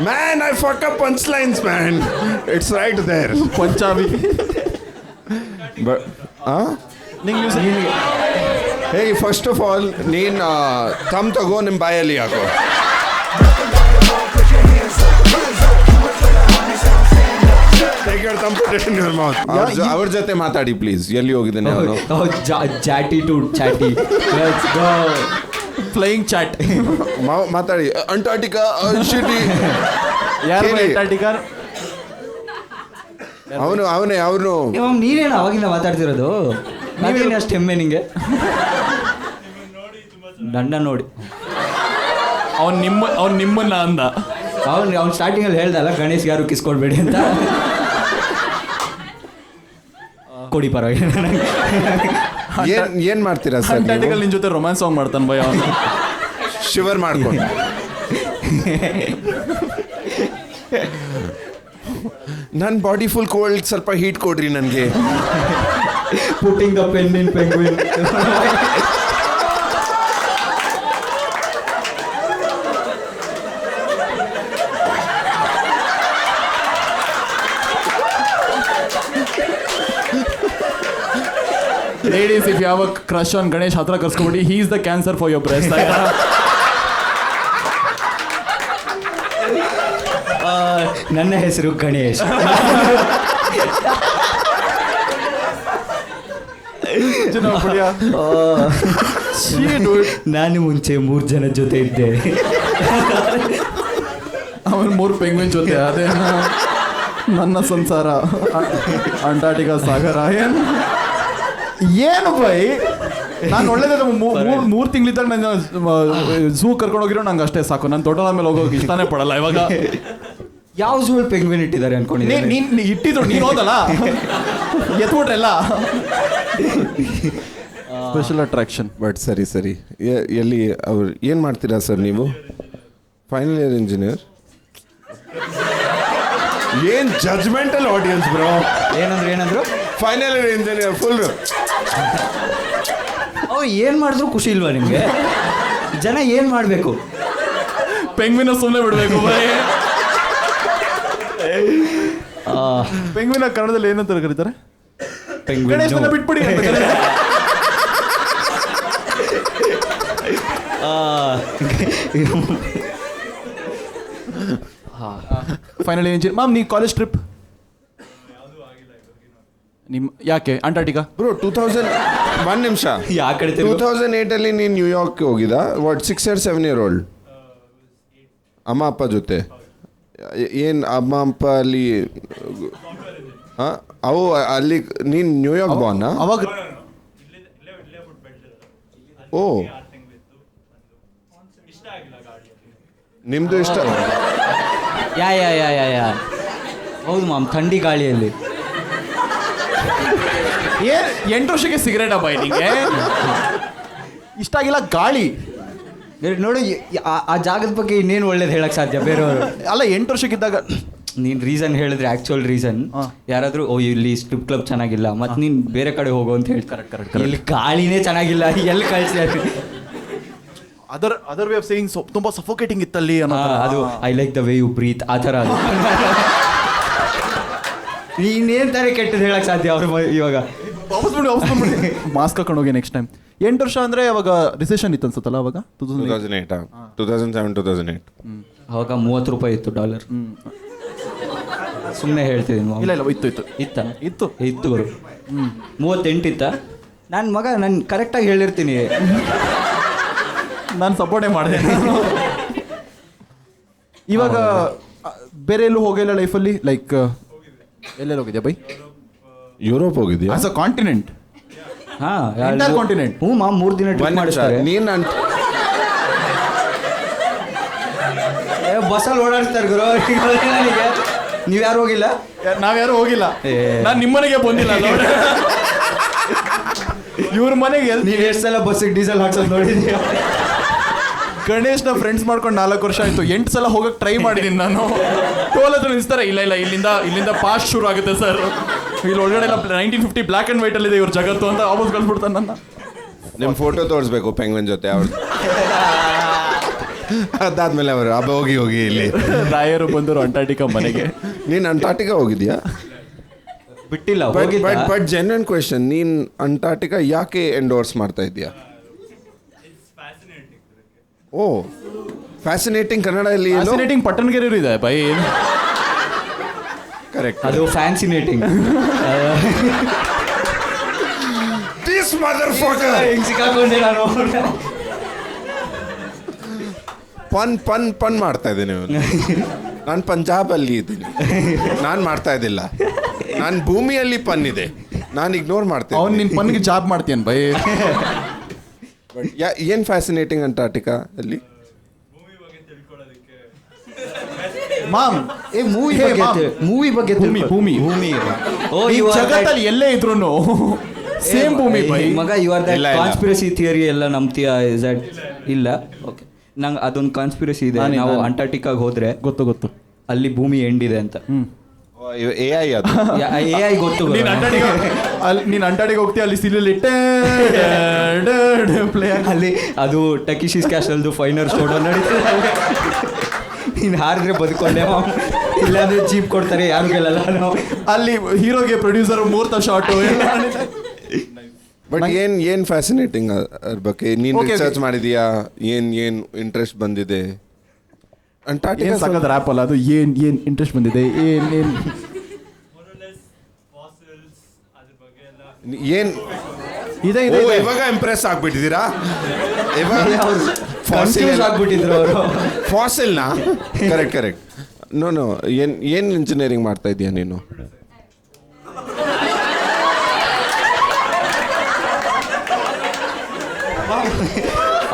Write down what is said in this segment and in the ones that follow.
Man, I fuck up punchlines, man. It's right there. ಪಂಚಾಬಿ But, hey, first of all, ನೀನ್ ತಮ್ ತಗೋ ನಿಮ್ಮ ಬಾಯಲ್ಲಿ ಹಾಕೋ. Take your thumb, put it in your mouth. ಅವ್ರ ಜೊತೆ ಮಾತಾಡಿ ಪ್ಲೀಸ್. ಎಲ್ಲಿ ಹೋಗಿದ್ದಾನೆ ಅವನು? ಚಾಟಿ ಟು ಚಾಟಿ. Let's go. Flying chat. ಮಾತಾಡಿ. ಅಂಟಾರ್ಟಿಕಾ ಶಿಟಿ. ಯಾರು ಅಂಟಾರ್ಟಿಕಾ? ಅವನೇ ಅವನು. ನೀನೇನು ಅವಾಗಿಂದ ಮಾತಾಡ್ತಿರೋದು? ನೀವೇನು ಅಷ್ಟು ಹೆಮ್ಮೆ ನಿಂಗೆ? ನನ್ನ ನೋಡಿ ಅವ್ನು ನಿಮ್ಮನ್ನ ಅಂದ. ಅವ್ನು ಸ್ಟಾರ್ಟಿಂಗಲ್ಲಿ ಹೇಳ್ದಲ್ಲ ಗಣೇಶ್ ಯಾರು ಕಿಸ್ಕೊಳ್ಬೇಡಿ ಅಂತ. ಕೊಡಿ ಪರವಾಗಿಲ್ಲ. ಏನ್ ಮಾಡ್ತೀರಾ ಸರ್? ಅಂಟಾರ್ಟಿಕಲ್ ನಿನ್ ಜೊತೆ ರೊಮ್ಯಾನ್ಸ್ ಸಾಂಗ್ ಮಾಡ್ತಾನೆ ಭಯ. ಅವನು ಶಿವರ್ ಮಾಡ್ಕೊಂಡು ನನ್ನ ಬಾಡಿ ಫುಲ್ ಕೋಲ್ಡ್, ಸ್ವಲ್ಪ ಹೀಟ್ ಕೊಡ್ರಿ ನನಗೆ. Putting the pen in penguin. Ladies, if you have a crush on Ganesh, ಹತ್ರ ಕರ್ಸ್ಕೊಬಿಡಿ. He is the cancer for your breast. ನನ್ನ ಹೆಸರು ಗಣೇಶ್. ನಾನು ಮುಂಚೆ 3 ಜನ ಜೊತೆ ಇದ್ದೆ. ಅವನು 3 ಪೆಂಗ್ವಿನ್ ಜೊತೆ. ಅದೇ ನನ್ನ ಸಂಸಾರ ಅಂಟಾರ್ಟಿಕಾ ಸಾಗರ. ಏನು ಬೈ, ನಾನು ಒಳ್ಳೇದ 3 ತಿಂಗಳಿದ್ದಾಗ ನಾನು ಝೂ ಕರ್ಕೊಂಡು ಹೋಗಿರೋ ನಂಗೆ ಅಷ್ಟೇ ಸಾಕು. ನಾನು ದೊಡ್ಡ ಮೇಲೆ ಹೋಗೋಕೆ ಇಷ್ಟನೇ ಪಡಲ್ಲ. ಇವಾಗ ಯಾವ ಝೂ ಪೆಂಗ್ವಿನ್ ಇಟ್ಟಿದ್ದಾರೆ ಅನ್ಕೊಂಡಿದ್ದೆ? ನೀನು ಇಟ್ಟಿದ್ರು, ನೀನು ಹೋದಲ್ಲ ಎತ್ಬಿಟ್ರೆಲ್ಲ. Special attraction. ಬಟ್ ಸರಿ ಎಲ್ಲಿ ಅವ್ರು ಏನು ಮಾಡ್ತೀರಾ ಸರ್ ನೀವು? Final year engineer. ಏನ್ ಜಜ್ಮೆಂಟಲ್ ಆಡಿಯನ್ಸ್ ಬ್ರೋ. ಏನಂದ್ರು ಫೈನಲ್ ಇಯರ್ ಇಂಜಿನಿಯರ್ ಫುಲ್. ಏನು ಮಾಡಿದ್ರು ಖುಷಿ ಇಲ್ವಾ ನಿಮಗೆ? ಜನ ಏನು ಮಾಡಬೇಕು? ಪೆಂಗ್ವಿನ ಸುಮ್ಮನೆ ಬಿಡಬೇಕು. ಪೆಂಗ್ವಿನ ಕನ್ನಡದಲ್ಲಿ ಏನಂತ ಕರೀತಾರೆ? ಗಣೇಶನ ಬಿಟ್ಬಿಡಿ. Final engineer. ಮ್ಯಾಮ್, ನೀವು ಕಾಲೇಜ್ ಟ್ರಿಪ್ ನಿಮ್ಮ ಯಾಕೆ ಅಂಟಾರ್ಟಿಕಾ? ಬ್ರೋ 1 ನಿಮಿಷ. 2008 ನೀನು ನ್ಯೂಯಾರ್ಕ್ ಹೋಗಿದ್ದ? What 6 or 7 year old? ಅಮ್ಮ ಅಪ್ಪ ಜೊತೆ. ಏನು ಅಮ್ಮ ಅಪ್ಪ ಅಲ್ಲಿ ಅವು ಅಲ್ಲಿ ನೀನು ನ್ಯೂಯಾರ್ಕ್ ಬಾರ್ನಾ? ಅವಾಗ ಓ, ನಿಮ್ದು ಇಷ್ಟ? ಯಾ ಹೌದು ಮಾಮ್, ಥಂಡಿ ಗಾಳಿಯಲ್ಲಿ. 8 ವರ್ಷಕ್ಕೆ ಸಿಗರೇಟ್ ಹಬ್ಬ ನಿಂಗೆ ಇಷ್ಟ ಆಗಿಲ್ಲ ಗಾಳಿ. ನೋಡಿ ಆ ಜಾಗದ ಬಗ್ಗೆ ಇನ್ನೇನು ಒಳ್ಳೇದು ಹೇಳಕ್ ಸಾಧ್ಯ ಬೇರೆಯವರು? ಅಲ್ಲ, 8 ವರ್ಷಕ್ಕಿದ್ದಾಗ ನೀನು ರೀಸನ್ ಹೇಳಿದ್ರೆ ಆ್ಯಕ್ಚುಯಲ್ ರೀಸನ್ ಯಾರಾದರೂ ಇಲ್ಲಿ ಸ್ಟ್ರಿಪ್ ಕ್ಲಬ್ ಚೆನ್ನಾಗಿಲ್ಲ ಮತ್ತು ನೀನು ಬೇರೆ ಕಡೆ ಹೋಗೋ ಅಂತ ಹೇಳ್ತಾರೆ. ಕರೆಕ್ಟ್. ಇಲ್ಲಿ ಗಾಳಿನೇ ಚೆನ್ನಾಗಿಲ್ಲ, ಎಲ್ಲಿ ಕಳಿಸಿ. ಅದರ್ ವೇ ಆಫ್ ಸೇಯಿಂಗ್ ತುಂಬ ಸಫೋಕೇಟಿಂಗ್ ಇತ್ತಲ್ಲಿ ಅನ್ನೋ. ಅದು I like the way you breathe, ಆ ಥರ. ಅದು ನೀನೇನು ತಾನೇ ಕೆಟ್ಟದ್ದು ಹೇಳಕ್ ಸಾಧ್ಯ ಅವರು ಇವಾಗ? ಮಾಸ್ಕ್ ಹಾಕೊಂಡು ಹೋಗಿ ನೆಕ್ಸ್ಟ್ ಟೈಮ್. 8 ವರ್ಷ ಅಂದರೆ ಅವಾಗ ರಿಸೆಷನ್ ಇತ್ತು ಅನ್ಸುತ್ತಲ್ಲ ಅವಾಗ? 2007-2008. ಅವಾಗ $30 ಇತ್ತು ಡಾಲರ್. ಸುಮ್ಮನೆ ಹೇಳ್ತಿದ್ದೀನಿ. ಇಲ್ಲ ಇತ್ತು ಗುರು. 38 ಇತ್ತ? ನನ್ನ ಮಗ, ನಾನು ಕರೆಕ್ಟಾಗಿ ಹೇಳಿರ್ತೀನಿ. ನಾನು ಸಪೋರ್ಟೇ ಮಾಡಿದೆ. ಇವಾಗ ಬೇರೆ ಎಲ್ಲೂ ಹೋಗಿಲ್ಲ ಲೈಫಲ್ಲಿ? ಲೈಕ್ ಎಲ್ಲೆಲ್ಲಿ ಹೋಗಿದ್ಯಾ ಬೈ? ಯುರೋಪ್ ಹೋಗಿದ್ಯಾ? As a continent? ಕಾಂಟಿನೆಂಟ್. ಹ್ಞೂ ಮಾಮ್, 3 ದಿನ ಟ್ರಿಪ್ ಮಾಡಿಸ್ತಾರೆ. ಬಸ್ಸಲ್ಲಿ ಓಡಾಡಿಸ್ತಾರೆ ಗುರು. ನೀವ್ಯಾರು ಹೋಗಿಲ್ಲ? ನಾವ್ಯಾರು ಹೋಗಿಲ್ಲ. ನಾನು ನಿಮ್ಮನೆಗೆ ಬಂದಿಲ್ಲ. ಇವ್ರ ಮನೆಗೆ ನೀವು ಎಷ್ಟು ಸಲ ಬಸ್ಸಿಗೆ ಡೀಸೆಲ್ ಹಾಕ್ಸೋದು ನೋಡಿದ್ದೀರಾ? ಗಣೇಶ್ನ ಫ್ರೆಂಡ್ಸ್ ಮಾಡ್ಕೊಂಡು 4 ವರ್ಷ ಆಯಿತು. 8 ಸಲ ಹೋಗಕ್ಕೆ ಟ್ರೈ ಮಾಡಿದ್ದೀನಿ ನಾನು. ಟೋಲ್ ಹತ್ರ ನಿಲ್ಲಿಸ್ತಾರೆ. ಇಲ್ಲ ಇಲ್ಲಿಂದ ಪಾಸ್ಟ್ ಶುರು ಆಗುತ್ತೆ ಸರ್. ಇಲ್ಲಿ ಒಳಗಡೆ 1950 ಬ್ಲ್ಯಾಕ್ ಆ್ಯಂಡ್ ವೈಟಲ್ಲಿ ಇದೆ ಇವ್ರ ಜಗತ್ತು ಅಂತ ವಾಪಸ್ ಕಳ್ಸ್ಬಿಡ್ತಾನೆ ನನ್ನ. ನಿಮ್ಮ ಫೋಟೋ ತೋರಿಸ್ಬೇಕು ಪೆಂಗ್ವಿನ್ ಜೊತೆ. ಅವ್ರು ಅದಾದ್ಮೇಲೆ ಅವರು ಅಬ್ಬ ಹೋಗಿ ಹೋಗಿ ಇಲ್ಲಿ ರಾಯರು ಬಂದರು ಅಂಟಾರ್ಟಿಕಾ ಮನೆಗೆ. ನೀನು ಅಂಟಾರ್ಟಿಕಾ ಹೋಗಿದ್ಯಾ? ಬಿಟ್ಟಿಲ್ಲ, ಬಟ್ ಜೆನ್ಯೂನ್ ಕ್ವೆಶನ್, ನೀನ್ ಅಂಟಾರ್ಟಿಕಾ ಯಾಕೆ ಎಂಡೋರ್ಸ್ ಮಾಡ್ತಾ ಇದೀಯಾ? ಓ ಫ್ಯಾಸಿನೇಟಿಂಗ್ ಕನ್ನಡದಲ್ಲಿ ಫ್ಯಾಸಿನೇಟಿಂಗ್ ಪಟ್ಟಣಗೆರೆಯರು ಇದೆ ಬೈ. ಕರೆಕ್ಟ್. ಅದು ಫ್ಯಾನ್ಸಿನೇಟಿಂಗ್. ದಿಸ್ ಮದರ್ಫಕರ್ ಹಿಂಗ್ ಸಿಕ್ಕಾಕೊಂಡೆ ನಾನು. ಪನ್ ಮಾಡ್ತಾ ಇದ್ದೀನಿ. ನಾನು ಪಂಜಾಬಲ್ಲಿ ಇದ್ದೀನಿ, ನಾನು ಮಾಡ್ತಾ ಇದ್ದಿಲ್ಲ. ನಾನು ಭೂಮಿಯಲ್ಲಿ ಪನ್ ಇದೆ, ನಾನು ಇಗ್ನೋರ್ ಮಾಡ್ತೇನೆ. ಅವ್ನು ನಿನ್ನ ಪನ್ಗೆ ಜಾಬ್ ಮಾಡ್ತೀಯನ್ ಬೈ. ಏನು ಫ್ಯಾಸಿನೇಟಿಂಗ್ ಅಂಟಾರ್ಟಿಕಾ ಅಲ್ಲಿ? ಮಾಮ್ ಮೂವಿ ಬಗ್ಗೆ ಭೂಮಿ ಜಗತ್ತಲ್ಲಿ ಎಲ್ಲೇ ಇದ್ರು ಸೇಮ್ ಭೂಮಿ ಬೈ. ಮಗ you are that conspiracy theory ಎಲ್ಲ ನಂಬ್ತೀಯಾ? ಇಸ್ ದಟ್ ಇಲ್ಲ? ಓಕೆ, ನಂಗೆ ಅದೊಂದು ಕಾನ್ಸ್ಪಿರಸಿ ಇದೆ. ನಾವು ಅಂಟಾರ್ಟಿಕಾಗೆ ಹೋದ್ರೆ ಗೊತ್ತು ಅಲ್ಲಿ ಭೂಮಿ ಎಂಡ್ ಇದೆ ಅಂತ. AI ಅದು. AI ಗೊತ್ತು. ನೀನು ಅಂಟಾರ್ಟಿಕಾ ಹೋಗ್ತೀಯ, ಅಲ್ಲಿ ಸಿಲ್ಲಿ ಪ್ಲೇ ಅಲ್ಲಿ ಅದು ಟಕಿಶಿಸ್ ಕ್ಯಾಶಲ್ದು ಫೈನರ್ ಸ್ಟೋಡೋ ನಡೀತದೆ. ನೀನು ಹಾರಿದ್ರೆ ಬದುಕೊಂಡೆ, ಇಲ್ಲಾಂದ್ರೆ ಜೀಪ್ ಕೊಡ್ತಾರೆ, ಯಾರು ಗೆಲ್ಲಲ್ಲ. ನಾವು ಅಲ್ಲಿ ಹೀರೋಗೆ ಪ್ರೊಡ್ಯೂಸರ್ ಮುಹೂರ್ತ ಶಾಟು. ಬಟ್ ಏನ್ ಫ್ಯಾಸಿನೇಟಿಂಗ್ ಅದ್ರ ಬಗ್ಗೆ ನೀನು ರಿಸರ್ಚ್ ಮಾಡಿದೀಯಾ? ಏನ್ ಇಂಟ್ರೆಸ್ಟ್ ಬಂದಿದೆ? ಅಂಟಾರ್ಟಿಕಾ ಸಖತ್ ರ್ಯಾಪ್ ಅಲ್ಲ ಅದು. ಏನ್ ಇಂಟ್ರೆಸ್ಟ್ ಬಂದಿದೆ? ಏನ್ ಇದೆ ಇವಾಗ ಇಂಪ್ರೆಸ್ ಆಗ್ಬಿಟ್ಟಿದ್ದೀರಾ? ಆಗ್ಬಿಟ್ಟಿದ್ರು ಅವರು. ಫಾಸಿಲ್ನಾ? ಕರೆಕ್ಟ್. ನೋ ಏನ್ ಇಂಜಿನಿಯರಿಂಗ್ ಮಾಡ್ತಾ ಇದೀಯಾ ನೀನು?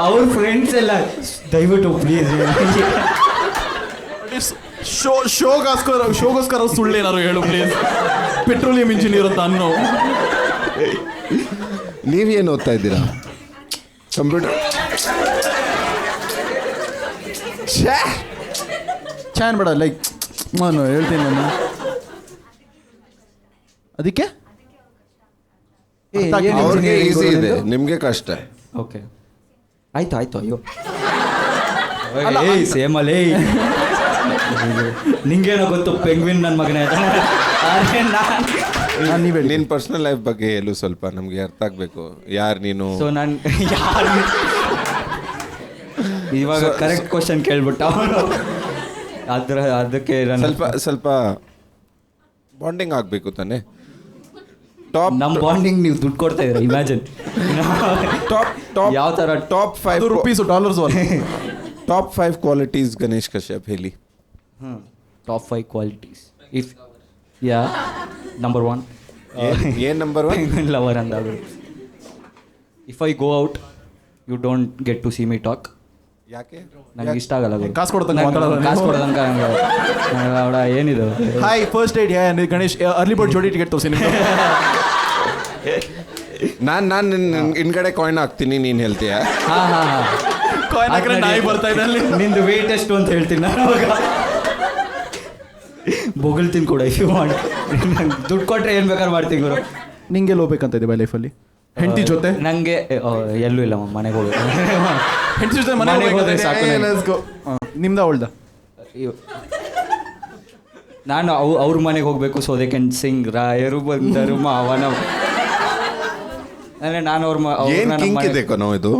ಅವ್ರ ಫ್ರೆಂಡ್ಸ್ ಎಲ್ಲ ದಯವಿಟ್ಟು ಪ್ಲೀಸ್ ಶೋಗೋಸ್ಕರ ಸುಳ್ಳೇನಾರು ಹೇಳು ಪ್ಲೀಸ್. ಪೆಟ್ರೋಲಿಯಂ ಇಂಜಿನಿಯರ್ ಅಂತ ಅನ್ನೋ. ನೀವೇನು ಓದ್ತಾ ಇದ್ದೀರಾ? ಕಂಪ್ಯೂಟರ್. ಚಾನ್ ಬೇಡ, ಲೈಕ್ ನಾನು ಹೇಳ್ತೀನಿ ನಾನು ಅದಕ್ಕೆ. ಅವ್ರಿಗೆ ಈಸಿ ಇದೆ, ನಿಮಗೆ ಕಷ್ಟ. ಓಕೆ ಆಯ್ತು. ಅಯ್ಯೋ ಸೇಮ್ ಅಲ್ಲೇ ನಿಂಗೇನೋ ಗೊತ್ತು, ಪೆಂಗ್ವಿನ್ ನನ್ನ ಮಗನೇ. ನಿನ್ನ ಪರ್ಸನಲ್ ಲೈಫ್ ಬಗ್ಗೆ ಹೇಳು ಸ್ವಲ್ಪ, ನಮ್ಗೆ ಅರ್ಥ ಆಗ್ಬೇಕು. ಯಾರು ನೀನು? ಸೊ ನಾನು ಯಾರು ಇವಾಗ ಕರೆಕ್ಟ್ ಕ್ವಶನ್ ಕೇಳ್ಬಿಟ್ಟ ಅದಕ್ಕೆ ಸ್ವಲ್ಪ ಬಾಂಡಿಂಗ್ ಆಗಬೇಕು ತಾನೆ. ಟಾಪ್ ನಮ್ಮ ಬಾಂಡಿಂಗ್ ನೀವು ದುಡ್ಡು ಕೊಡ್ತಾ ಇದ್ದೀರಾ, ಇಮ್ಯಾಜಿನ್. ಟಾಪ್ ಯಾವ ಥರ? Top 5 rupees dollars. Top 5 qualities Ganesh Kashyap ಹೇಳಿ. Top 5 qualities. ಇಫ್ ನಂಬರ್ 1 ಏನ್ ನಂಬರ್ 1? ಲವರ್ ಅಂದಾಗ if I go out you don't get to see me talk. ಯಾಕೆ? ನಂಗೆ ಇಷ್ಟ ಆಗಲ್ಲ. ಕಾಸು ಕೊಡ್ದಂಗೆ ಅವಳ ಏನಿದು hi first aid Ganesh early bird ಜೋಡಿ ಟಿಕೆಟ್ ತೋರಿಸಿ ನಿಮ್ಗೆ. ನಾನು ಹಿಂದ್ಗಡೆ ಕಾಯಿನ್ ಹಾಕ್ತೀನಿ, ನೀನು ಹೇಳ್ತೀಯ? ಕಾಯಿನ್ ಹಾಕಿದ್ರೆ ನಾಯಿ ಬರ್ತಾ ಇದೆ ಅಲ್ಲಿ. ನಿಂದು ವೇಟ್ ಎಷ್ಟು ಅಂತ ಹೇಳ್ತೀನಿ ನಾನು. ಬೊಗಳ್ತೀನಿ ಕೂಡ. ಇಫ್ ಯು ವಾಂಟ್ ದುಡ್ಡು ಕೊಟ್ಟರೆ ಏನು ಬೇಕಾದ್ರೆ ಮಾಡ್ತೀನಿ ಗುರು. ನಿಂಗೆ ಹೋಗ್ಬೇಕಂತ ಇದೆ ಬೈ ಲೈಫಲ್ಲಿ? ಹೆಂಡತಿ ಜೊತೆ? ನನಗೆ ಎಲ್ಲೂ ಇಲ್ಲ, ಮನೆಗೆ ಹೋಗ್ಬೇಕು. ಹೆಂಡತಿ ಜೊತೆ ಮನೆಗೆ ಹೋದ್ರೆ ಸಾಕು. ನಿಮ್ದ ಅವಳ್ದ? ನಾನು ಅವ್ರ ಮನೆಗೆ ಹೋಗ್ಬೇಕು. ಸೊ ದೇ ಕ್ಯಾನ್ ಸಿಂಗ್ ರಾಯರು ಬಂದರು ಮಾವನ. ಅಂದರೆ ನಾನು ಇದು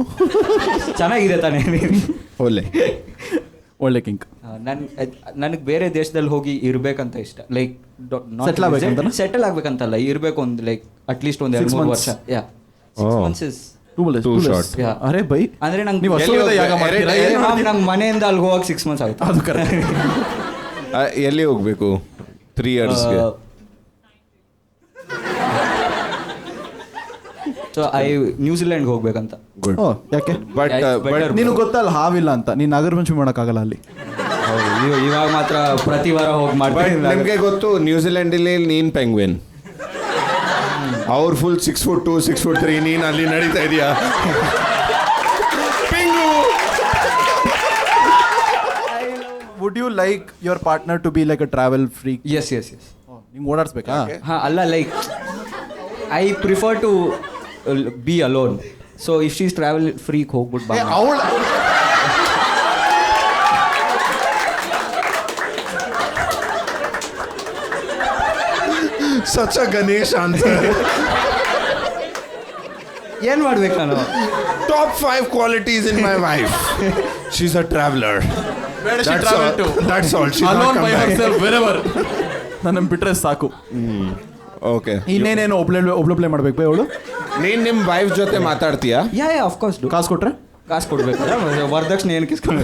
ಚೆನ್ನಾಗಿದೆ ತಾನೇ? ಒಳ್ಳೆ ಕಿಂಕ್. ನನಗೆ ಬೇರೆ ದೇಶದಲ್ಲಿ ಹೋಗಿ ಇರ್ಬೇಕಂತ ಇಷ್ಟ. ಲೈಕ್ ಸೆಟಲ್ ಆಗ್ಬೇಕಂತಲ್ಲ, ಇರಬೇಕು ಒಂದು ಲೈಕ್ ಅಟ್ಲೀಸ್ಟ್ ಒಂದು 2-3 ವರ್ಷ. ಅರೆ ಬೈ ಅಂದ್ರೆ ನಂಗೆ ಮನೆಯಿಂದ ಅಲ್ಲಿ ಹೋಗಕ್ಕೆ 6 months ಆಗುತ್ತೆ. ಅದು ಕರೆಕ್ಟ್. ಎಲ್ಲಿ ಹೋಗ್ಬೇಕು 3 years? ಸೊ ನ್ಯೂಜಿಲೆಂಡ್ ಹೋಗ್ಬೇಕಂತ. ಯಾಕೆ? ಬಟ್ ನಿನಗೆ ಗೊತ್ತಲ್ಲ ಹಾವಿಲ್ಲ ಅಂತ, ನೀನು ನಾಗರ ಪಂಚಮಿ ಮಾಡೋಕ್ಕಾಗಲ್ಲ ಅಲ್ಲಿ. ಇವಾಗ ಮಾತ್ರ ಪ್ರತಿ ವಾರ ಹೋಗಿ ಮಾಡ್ಬೇಕು. ನಿಮಗೆ ಗೊತ್ತು ನ್ಯೂಜಿಲೆಂಡಲ್ಲಿ ನೀನು ಪೆಂಗ್ವಿನ್, ಅವ್ರು ಫುಲ್ 6'2", 6'3", ನೀನು ಅಲ್ಲಿ ನಡೀತಾ ಇದೀಯಾ? Would you like your partner to be like a travel freak? Yes. ನಿಂಗೆ ಓಡಾಡ್ಸ್ಬೇಕಾ? ಹಾಂ, ಅಲ್ಲ like I prefer to be alone. So if she's travel freak ಹೋಗ್ಬಿಟ್ಟು ಬಾ. Such a Ganesh answer. ಏನ್ ಮಾಡ್ಬೇಕು ನಾನು? Top 5 qualities in my wife. She's a traveler. ಬೇಡ she That's travel all. too. That's all. She's Alone not come by back. herself wherever. ನನ್ನ ಬಿಟ್ರೆ ಸಾಕು. Okay. ಇನ್ನೇನೇನು ಒಬ್ಳೆ ಮಾಡ್ಬೇಕು ಬೈ ಅವಳು? ನೀನ್ ನಿಮ್ ವೈಫ್ ಜೊತೆ ಮಾತಾಡ್ತೀಯಾ? ಯಾ ಆಫ್ ಕೋರ್ಸ್ ಕಾಸು ಕೊಟ್ರೆ ಕಾಸು ಕೊಡ್ಬೇಕು ವರದಕ್ಷಿಣೆ ಏನು ಕಿಸ್ಕೊಂಡು